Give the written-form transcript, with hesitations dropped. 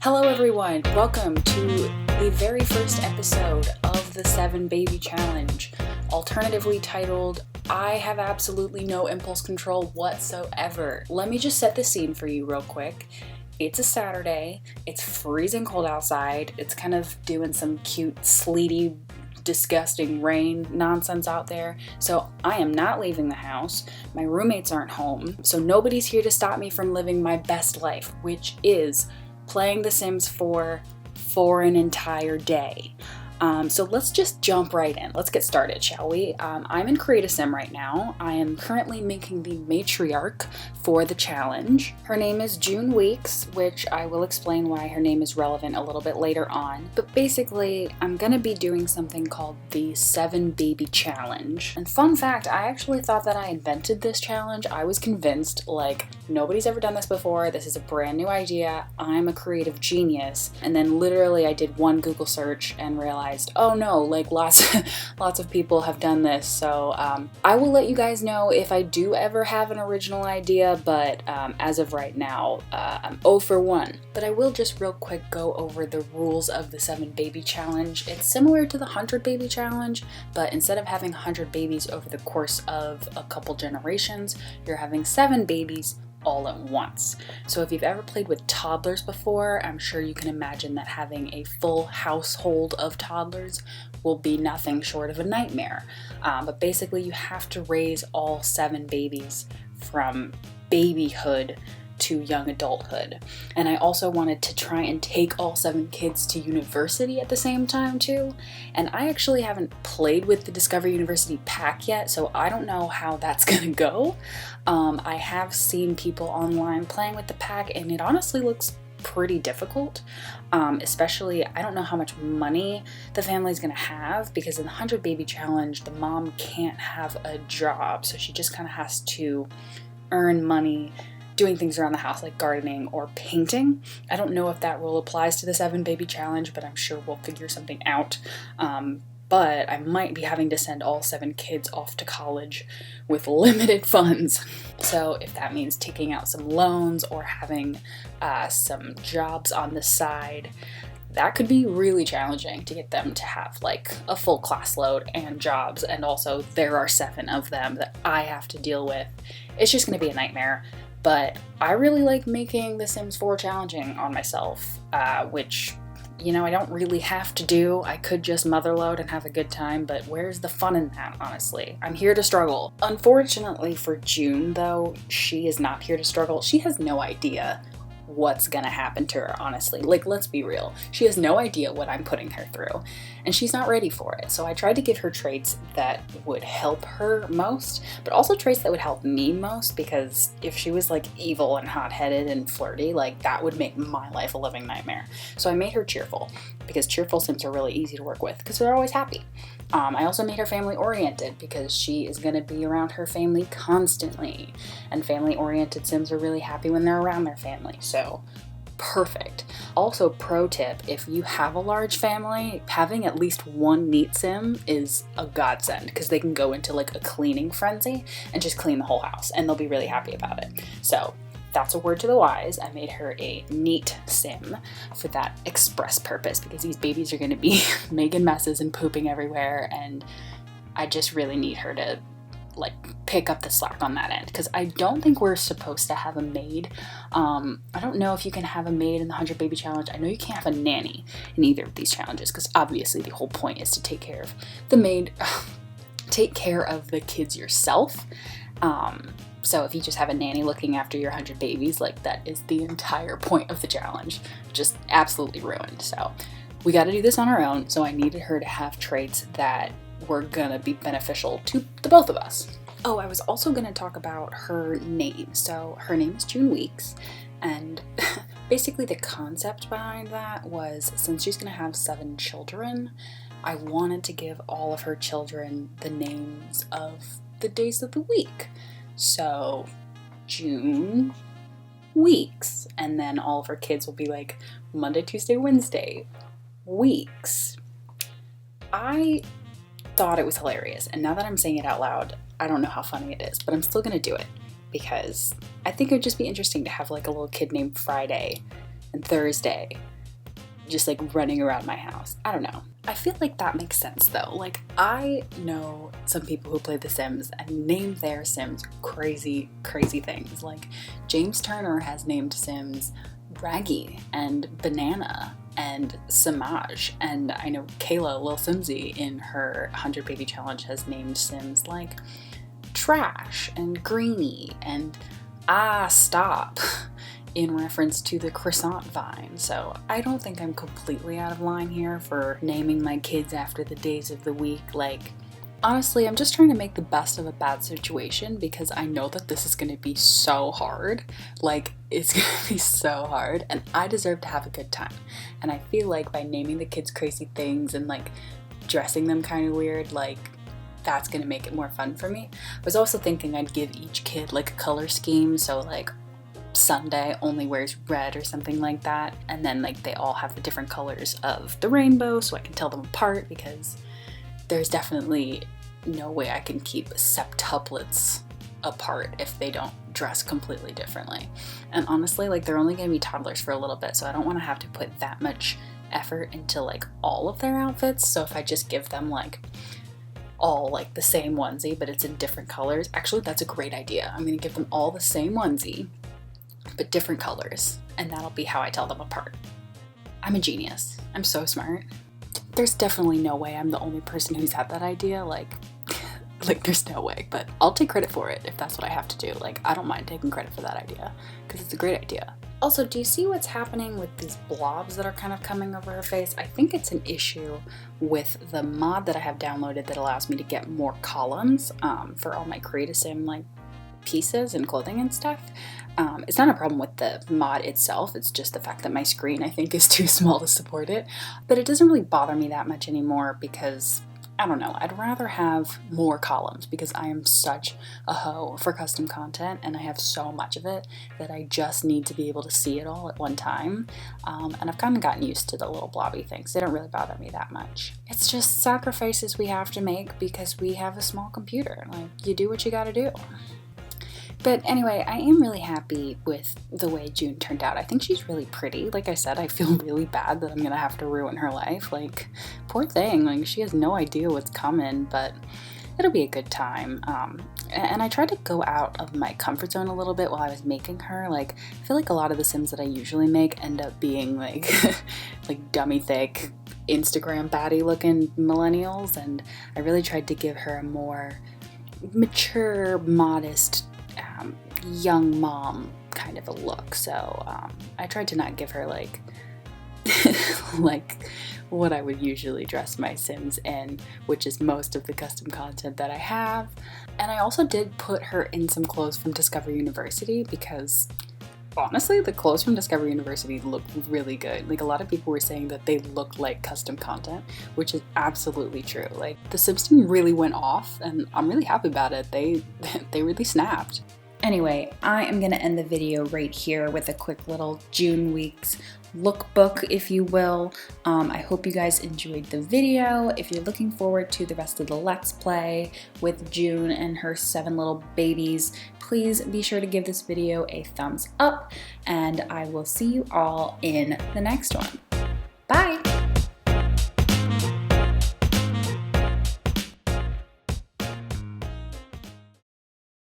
Hello everyone, welcome to the very first episode of the 7 Baby Challenge, alternatively titled, I have absolutely no impulse control whatsoever. Let me just set the scene for you real quick. It's a Saturday, it's freezing cold outside, it's kind of doing some cute, sleety, disgusting rain nonsense out there, so I am not leaving the house. My roommates aren't home, so nobody's here to stop me from living my best life, which is playing The Sims 4 for an entire day. So let's just jump right in. Let's get started, shall we? I'm in Create a Sim right now. I am currently making the matriarch for the challenge. Her name is June Weeks, which I will explain why her name is relevant a little bit later on. But basically, I'm gonna be doing something called the 7 Baby Challenge. And fun fact, I actually thought that I invented this challenge. I was convinced, like, nobody's ever done this before. This is a brand new idea. I'm a creative genius. And then literally I did one Google search and realized, oh no, like lots of people have done this. So I will let you guys know if I do ever have an original idea, but as of right now, I'm 0 for 1. But I will just real quick go over the rules of the 7 Baby Challenge. It's similar to the 100 Baby Challenge, but instead of having 100 babies over the course of a couple generations, you're having 7 babies all at once. So if you've ever played with toddlers before, I'm sure you can imagine that having a full household of toddlers will be nothing short of a nightmare. But basically you have to raise all 7 babies from babyhood to young adulthood. And I also wanted to try and take all 7 kids to university at the same time too. And I actually haven't played with the Discover University pack yet, so I don't know how that's gonna go. I have seen people online playing with the pack and it honestly looks pretty difficult, especially I don't know how much money the family's gonna have, because in the 100 Baby Challenge the mom can't have a job, so she just kind of has to earn money doing things around the house like gardening or painting. I don't know if that rule applies to the 7 Baby Challenge, but I'm sure we'll figure something out. But I might be having to send all 7 kids off to college with limited funds. So if that means taking out some loans or having some jobs on the side, that could be really challenging to get them to have like a full class load and jobs, and also there are 7 of them that I have to deal with. It's just gonna be a nightmare. But I really like making The Sims 4 challenging on myself, which, you know, I don't really have to do. I could just motherload and have a good time, but where's the fun in that, honestly? I'm here to struggle. Unfortunately for June, though, she is not here to struggle. She has no idea what's gonna happen to her, honestly. Like, let's be real. She has no idea what I'm putting her through, and she's not ready for it. So I tried to give her traits that would help her most, but also traits that would help me most, because if she was like evil and hot-headed and flirty, like that would make my life a living nightmare. So I made her cheerful, because cheerful Sims are really easy to work with because they're always happy. I also made her family-oriented because she is going to be around her family constantly, and family-oriented Sims are really happy when they're around their family, so perfect. Also, pro tip, if you have a large family, having at least one neat Sim is a godsend, because they can go into like a cleaning frenzy and just clean the whole house, and they'll be really happy about it. So that's a word to the wise. I made her a neat Sim for that express purpose, because these babies are going to be making messes and pooping everywhere, and I just really need her to like pick up the slack on that end, because I don't think we're supposed to have a maid. I don't know if you can have a maid in the 100 Baby Challenge. I know you can't have a nanny in either of these challenges, because obviously the whole point is to take care of the maid, take care of the kids yourself. So if you just have a nanny looking after your 100 babies, like that is the entire point of the challenge. Just absolutely ruined. So we got to do this on our own. So I needed her to have traits that were gonna be beneficial to the both of us. Oh, I was also gonna talk about her name. So her name is June Weeks, and basically the concept behind that was, since she's gonna have 7 children, I wanted to give all of her children the names of the days of the week. So June Weeks, and then all of her kids will be like Monday, Tuesday, Wednesday Weeks. I thought it was hilarious, and now that I'm saying it out loud, I don't know how funny it is, but I'm still gonna do it because I think it would just be interesting to have like a little kid named Friday and Thursday just like running around my house. I don't know. I feel like that makes sense though. Like, I know some people who play The Sims and name their Sims crazy, crazy things. Like, James Turner has named Sims Raggy and Banana and Samaj. And I know Kayla Lil Simsy in her 100 Baby Challenge has named Sims like Trash and Greeny and Stop in reference to the croissant vine. So I don't think I'm completely out of line here for naming my kids after the days of the week. Like, honestly, I'm just trying to make the best of a bad situation because I know that this is going to be so hard. Like, it's going to be so hard, and I deserve to have a good time. And I feel like by naming the kids crazy things and like dressing them kind of weird, like, that's going to make it more fun for me. I was also thinking I'd give each kid like a color scheme, so like Sunday only wears red or something like that, and then like they all have the different colors of the rainbow so I can tell them apart, because there's definitely no way I can keep septuplets apart if they don't dress completely differently. And honestly, like, they're only going to be toddlers for a little bit, so I don't want to have to put that much effort into like all of their outfits. So if I just give them like all like the same onesie but it's in different colors, actually that's a great idea. I'm going to give them all the same onesie but different colors, and that'll be how I tell them apart. I'm a genius. I'm so smart. There's definitely no way I'm the only person who's had that idea. Like there's no way, but I'll take credit for it if that's what I have to do. Like, I don't mind taking credit for that idea because it's a great idea. Also, do you see what's happening with these blobs that are kind of coming over her face? I think it's an issue with the mod that I have downloaded that allows me to get more columns for all my Create a Sim like pieces and clothing and stuff. It's not a problem with the mod itself, it's just the fact that my screen, I think, is too small to support it. But it doesn't really bother me that much anymore because, I don't know, I'd rather have more columns because I am such a hoe for custom content and I have so much of it that I just need to be able to see it all at one time. And I've kind of gotten used to the little blobby things. They don't really bother me that much. It's just sacrifices we have to make because we have a small computer. Like, you do what you gotta do. But anyway, I am really happy with the way June turned out. I think she's really pretty. Like I said, I feel really bad that I'm gonna have to ruin her life. Like, poor thing, like, she has no idea what's coming, but it'll be a good time. And I tried to go out of my comfort zone a little bit while I was making her. Like, I feel like a lot of the Sims that I usually make end up being like, like dummy thick, Instagram baddie looking millennials, and I really tried to give her a more mature, modest, young mom kind of a look. So I tried to not give her like like what I would usually dress my Sims in, which is most of the custom content that I have. And I also did put her in some clothes from Discover University because honestly, the clothes from Discover University look really good. Like, a lot of people were saying that they looked like custom content, which is absolutely true. Like, the Sims team really went off and I'm really happy about it. They really snapped. Anyway, I am going to end the video right here with a quick little June week's lookbook, if you will. I hope you guys enjoyed the video. If you're looking forward to the rest of the Let's Play with June and her 7 little babies, please be sure to give this video a thumbs up, and I will see you all in the next one. Bye!